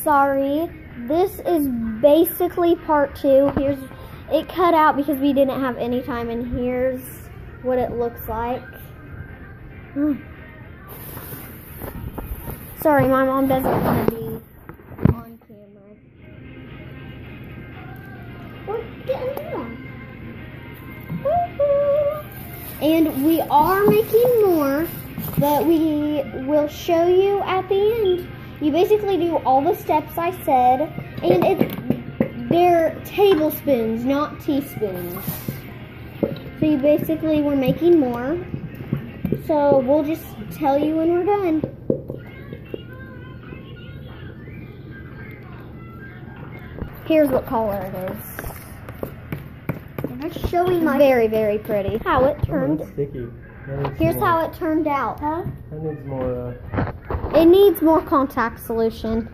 Sorry. This is basically part 2. It cut out because we didn't have any time, and here's what it looks like. Sorry, my mom doesn't want to be on camera. We're getting on. And we are making more, but we will show you at the end. You basically do all the steps I said, and they're tablespoons, not teaspoons. So you basically, we're making more. So we'll just tell you when we're done. Here's what color it is. I'm showing my very, very pretty. How it turned. Sticky. Here's how it turned out. That needs more. It needs more contact solution.